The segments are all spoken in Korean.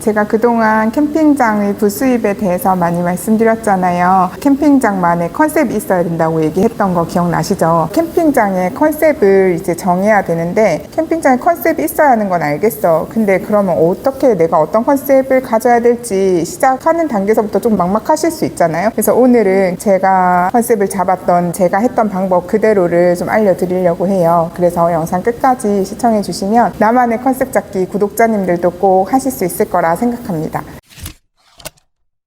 제가 그동안 캠핑장의 부수입에 대해서 많이 말씀드렸잖아요. 캠핑장만의 컨셉이 있어야 된다고 얘기했던 거 기억나시죠? 캠핑장의 컨셉을 이제 정해야 되는데 캠핑장에 컨셉이 있어야 하는 건 알겠어. 근데 그러면 어떻게 내가 어떤 컨셉을 가져야 될지 시작하는 단계에서부터 좀 막막하실 수 있잖아요. 그래서 오늘은 제가 컨셉을 잡았던 제가 했던 방법 그대로를 좀 알려드리려고 해요. 그래서 영상 끝까지 시청해 주시면 나만의 컨셉 잡기 구독자님들도 꼭 하실 수 있을 거라 생각합니다.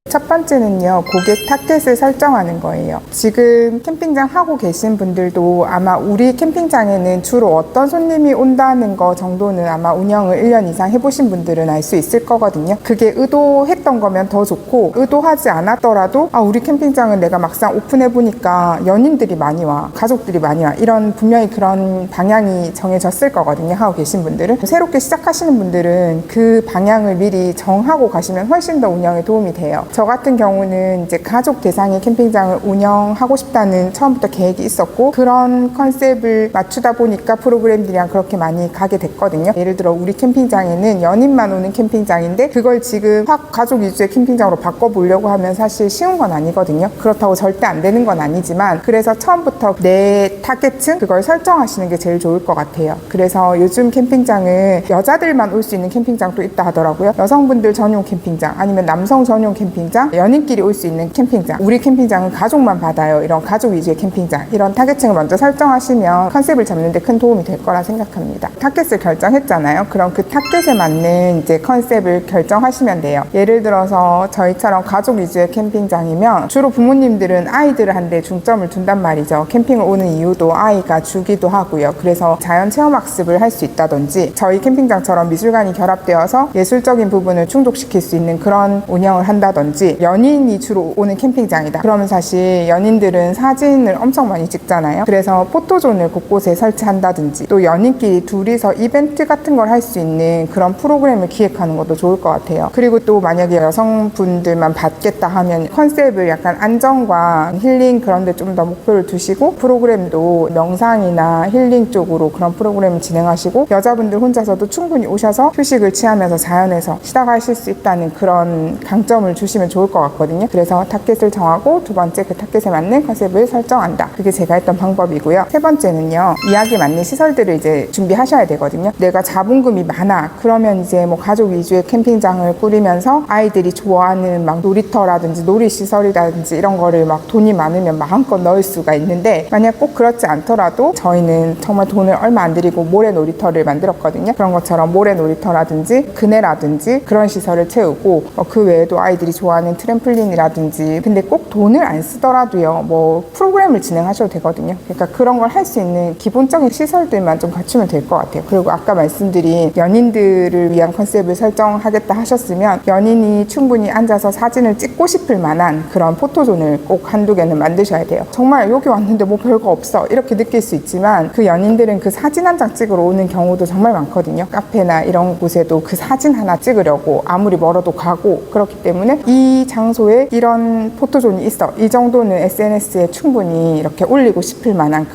첫 번째는요, 고객 타겟을 설정하는 거예요. 지금 캠핑장 하고 계신 분들도 아마 우리 캠핑장에는 주로 어떤 손님이 온다는 거 정도는 아마 운영을 1년 이상 해보신 분들은 알 수 있을 거거든요. 그게 의도했던 거면 더 좋고, 의도하지 않았더라도 우리 캠핑장은 내가 막상 오픈해보니까 연인들이 많이 와, 가족들이 많이 와, 이런 분명히 그런 방향이 정해졌을 거거든요. 하고 계신 분들은. 새롭게 시작하시는 분들은 그 방향을 미리 정하고 가시면 훨씬 더 운영에 도움이 돼요. 저 같은 경우는 이제 가족 대상의 캠핑장을 운영하고 싶다는 처음부터 계획이 있었고, 그런 컨셉을 맞추다 보니까 프로그램들이랑 그렇게 많이 가게 됐거든요. 예를 들어 우리 캠핑장에는 연인만 오는 캠핑장인데 그걸 지금 확 가족 위주의 캠핑장으로 바꿔보려고 하면 사실 쉬운 건 아니거든요. 그렇다고 절대 안 되는 건 아니지만, 그래서 처음부터 내 타겟층 그걸 설정하시는 게 제일 좋을 것 같아요. 그래서 요즘 캠핑장은 여자들만 올 수 있는 캠핑장도 있다 하더라고요. 여성분들 전용 캠핑장, 아니면 남성 전용 캠핑장, 연인끼리 올 수 있는 캠핑장, 우리 캠핑장은 가족만 받아요, 이런 가족 위주의 캠핑장, 이런 타겟층을 먼저 설정하시면 컨셉을 잡는 데 큰 도움이 될 거라 생각합니다. 타겟을 결정했잖아요. 그럼 그 타겟에 맞는 이제 컨셉을 결정하시면 돼요. 예를 들어서 저희처럼 가족 위주의 캠핑장이면 주로 부모님들은 아이들을 한 대 중점을 둔단 말이죠. 캠핑을 오는 이유도 아이가 주기도 하고요. 그래서 자연 체험 학습을 할 수 있다든지, 저희 캠핑장처럼 미술관이 결합되어서 예술적인 부분을 충족시킬 수 있는 그런 운영을 한다든지, 연인이 주로 오는 캠핑장이다. 그러면 사실 연인들은 사진을 엄청 많이 찍잖아요. 그래서 포토존을 곳곳에 설치한다든지, 또 연인끼리 둘이서 이벤트 같은 걸 할 수 있는 그런 프로그램을 기획하는 것도 좋을 것 같아요. 그리고 또 만약에 여성분들만 받겠다 하면 컨셉을 약간 안정과 힐링 그런 데 좀 더 목표를 두시고, 프로그램도 명상이나 힐링 쪽으로 그런 프로그램을 진행하시고, 여자분들 혼자서도 충분히 오셔서 휴식을 취하면서 자연에서 시작하실 수 있다는 그런 강점을 주시면 좋을 것 같거든요. 그래서 타겟을 정하고, 두 번째 그 타겟에 맞는 컨셉을 설정한다. 그게 제가 했던 방법이고요. 세 번째는요, 이야기에 맞는 시설들을 이제 준비하셔야 되거든요. 내가 자본금이 많아, 그러면 이제 뭐 가족 위주의 캠핑장을 꾸리면서 아이들이 좋아하는 막 놀이터라든지 놀이시설이라든지 이런 거를 막 돈이 많으면 마음껏 넣을 수가 있는데, 만약 꼭 그렇지 않더라도 저희는 정말 돈을 얼마 안 들이고 모래 놀이터를 만들었거든요. 그런 것처럼 모래 놀이터라든지 그네라든지 그런 시설을 채우고, 그 외에도 아이들이 좋아하는 트램플린이라든지, 근데 꼭 돈을 안 쓰더라도요, 뭐 프로그램을 진행하셔도 되거든요. 그러니까 그런 걸 할 수 있는 기본적인 시설들만 좀 갖추면 될 것 같아요. 그리고 아까 말씀드린 연인들을 위한 컨셉을 설정하겠다 하셨으면, 연인이 충분히 앉아서 사진을 찍고 싶을 만한 그런 포토존을 꼭 한두 개는 만드셔야 돼요. 정말 여기 왔는데 뭐 별거 없어 이렇게 느낄 수 있지만, 그 연인들은 그 사진 한 장 찍으러 오는 경우도 정말 많거든요. 카페나 이런 곳에도 그 사진 하나 찍으려고 아무리 멀어도 가고, 그렇기 때문에 이 장소에 이런 포토존이 있어, 이 정도는 SNS에 충분히 이렇게 올리고 싶을 만한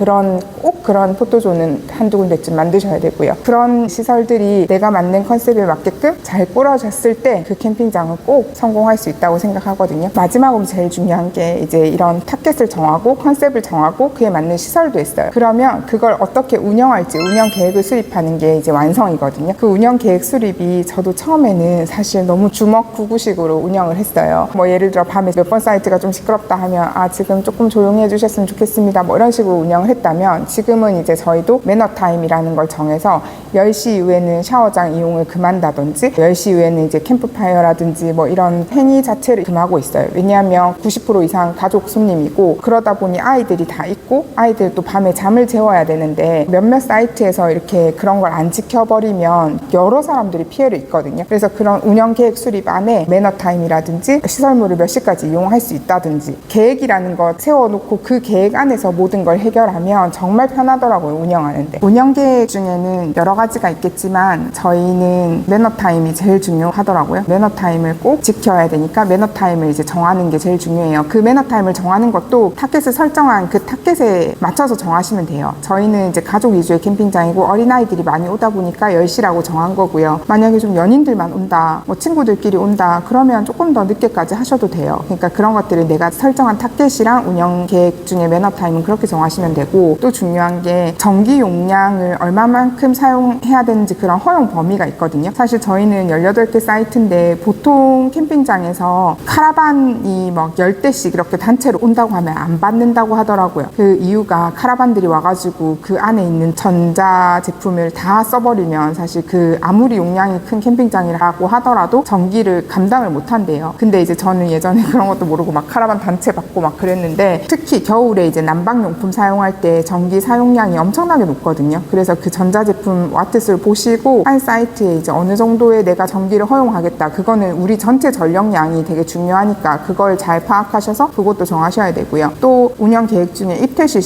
꼭 그런 포토존은 한두 군데쯤 만드셔야 되고요. 그런 시설들이 내가 만든 컨셉에 맞게끔 잘 꾸려졌을 때 그 캠핑장은 꼭 성공할 수 있다고 생각하거든요. 마지막으로 제일 중요한 게 이제 이런 타겟을 정하고 컨셉을 정하고 그에 맞는 시설도 있어요. 그러면 그걸 어떻게 운영할지 운영 계획을 수립하는 게 이제 완성이거든요. 그 운영 계획 수립이 저도 처음에는 사실 너무 주먹구구식으로 운영을 했어요. 뭐 예를 들어 밤에 몇 번 사이트가 좀 시끄럽다 하면 지금 조금 조용히 해주셨으면 좋겠습니다, 뭐 이런 식으로 운영을 했다면, 지금은 이제 저희도 매너 타임이라는 걸 정해서 10시 이후에는 샤워장 이용을 금한다든지, 10시 이후에는 이제 캠프파이어라든지 뭐 이런 행위 자체를 금하고 있어요. 왜냐하면 90% 이상 가족 손님이고, 그러다 보니 아이들이 다 있고, 아이들도 밤에 잠을 재워야 되는데 몇몇 사이트에서 이렇게 그런 걸 안 지켜버리면 여러 사람들이 피해를 입거든요. 그래서 그런 운영 계획 수립 안에 매너 타임이라든지 있다든지 시설물을 몇 시까지 이용할 수 있다든지 계획이라는 거 세워놓고 그 계획 안에서 모든 걸 해결하면 정말 편하더라고요, 운영하는데. 운영 계획 중에는 여러 가지가 있겠지만 저희는 매너 타임이 제일 중요하더라고요. 매너 타임을 꼭 지켜야 되니까 매너 타임을 이제 정하는 게 제일 중요해요. 그 매너 타임을 정하는 것도 타겟을 설정한 그 타겟에 맞춰서 정하시면 돼요. 저희는 이제 가족 위주의 캠핑장이고 어린아이들이 많이 오다 보니까 10시라고 정한 거고요. 만약에 좀 연인들만 온다, 뭐 친구들끼리 온다, 그러면 조금 더 늦게까지 하셔도 돼요. 그러니까 그런 것들을 내가 설정한 타겟이랑 운영 계획 중에 매너 타임은 그렇게 정하시면 되고, 또 중요한 게 전기 용량을 얼마만큼 사용해야 되는지 그런 허용 범위가 있거든요. 사실 저희는 18개 사이트인데 보통 캠핑장에서 카라반이 막 10대씩 이렇게 단체로 온다고 하면 안 받는다고 하더라고요. 그 이유가 카라반들이 와가지고 그 안에 있는 전자 제품을 다 써버리면 사실 그 아무리 용량이 큰 캠핑장이라고 하더라도 전기를 감당을 못 한대요. 근데 이제 저는 예전에 그런 것도 모르고 막 카라반 단체 받고 막 그랬는데, 특히 겨울에 이제 난방용품 사용할 때 전기 사용량이 엄청나게 높거든요. 그래서 그 전자제품 와트수를 보시고 한 사이트에 이제 어느 정도의 내가 전기를 허용하겠다, 그거는 우리 전체 전력량이 되게 중요하니까 그걸 잘 파악하셔서 그것도 정하셔야 되고요. 또 운영 계획 중에 입퇴실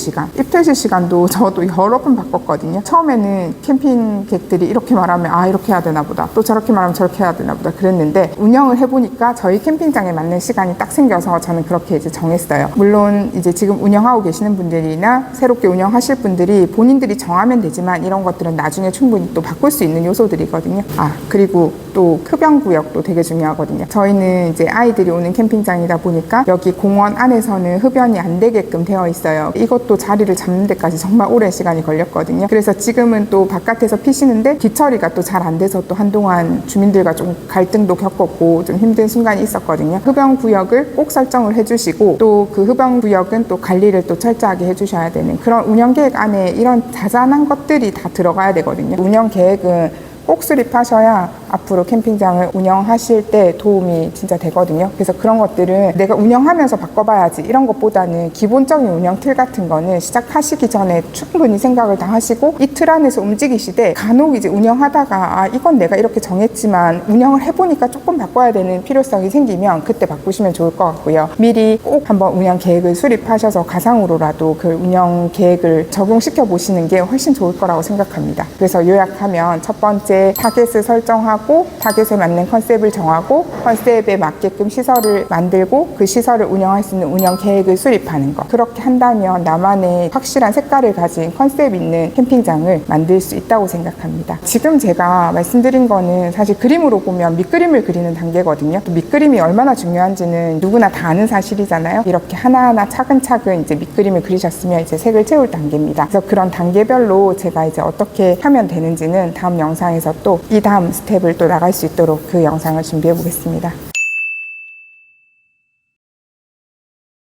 시간도 저도 여러 번 바꿨거든요. 처음에는 캠핑객들이 이렇게 말하면 아, 이렇게 해야 되나 보다, 또 저렇게 말하면 저렇게 해야 되나 보다 그랬는데, 운영을 해보니까 저희 캠핑장에 맞는 시간이 딱 생겨서 저는 그렇게 이제 정했어요. 물론 이제 지금 운영하고 계시는 분들이나 새롭게 운영하실 분들이 본인들이 정하면 되지만 이런 것들은 나중에 충분히 또 바꿀 수 있는 요소들이거든요. 그리고 또 흡연구역도 되게 중요하거든요. 저희는 이제 아이들이 오는 캠핑장이다 보니까 여기 공원 안에서는 흡연이 안 되게끔 되어 있어요. 이것도 자리를 잡는 데까지 정말 오랜 시간이 걸렸거든요. 그래서 지금은 또 바깥에서 피시는데 뒤처리가 또 잘 안 돼서 또 한동안 주민들과 좀 갈등도 겪었고 좀 힘든 순간이 있었거든요. 흡연구역을 꼭 설정을 해주시고, 또 그 흡연구역은 또 관리를 또 철저하게 해주셔야 되는 그런 운영계획 안에 이런 자잘한 것들이 다 들어가야 되거든요. 운영계획은 꼭 수립하셔야 앞으로 캠핑장을 운영하실 때 도움이 진짜 되거든요. 그래서 그런 것들은 내가 운영하면서 바꿔봐야지 이런 것보다는 기본적인 운영 틀 같은 거는 시작하시기 전에 충분히 생각을 다 하시고 이 틀 안에서 움직이시되, 간혹 이제 운영하다가 이건 내가 이렇게 정했지만 운영을 해보니까 조금 바꿔야 되는 필요성이 생기면 그때 바꾸시면 좋을 것 같고요. 미리 꼭 한번 운영 계획을 수립하셔서 가상으로라도 그 운영 계획을 적용시켜 보시는 게 훨씬 좋을 거라고 생각합니다. 그래서 요약하면 첫 번째, 타겟을 설정하고 타겟에 맞는 컨셉을 정하고 컨셉에 맞게끔 시설을 만들고 그 시설을 운영할 수 있는 운영 계획을 수립하는 것. 그렇게 한다면 나만의 확실한 색깔을 가진 컨셉 있는 캠핑장을 만들 수 있다고 생각합니다. 지금 제가 말씀드린 거는 사실 그림으로 보면 밑그림을 그리는 단계거든요. 또 밑그림이 얼마나 중요한지는 누구나 다 아는 사실이잖아요. 이렇게 하나하나 차근차근 이제 밑그림을 그리셨으면 이제 색을 채울 단계입니다. 그래서 그런 단계별로 제가 이제 어떻게 하면 되는지는 다음 영상에서 또 이 다음 스텝을 또 나갈 수 있도록 그 영상을 준비해 보겠습니다.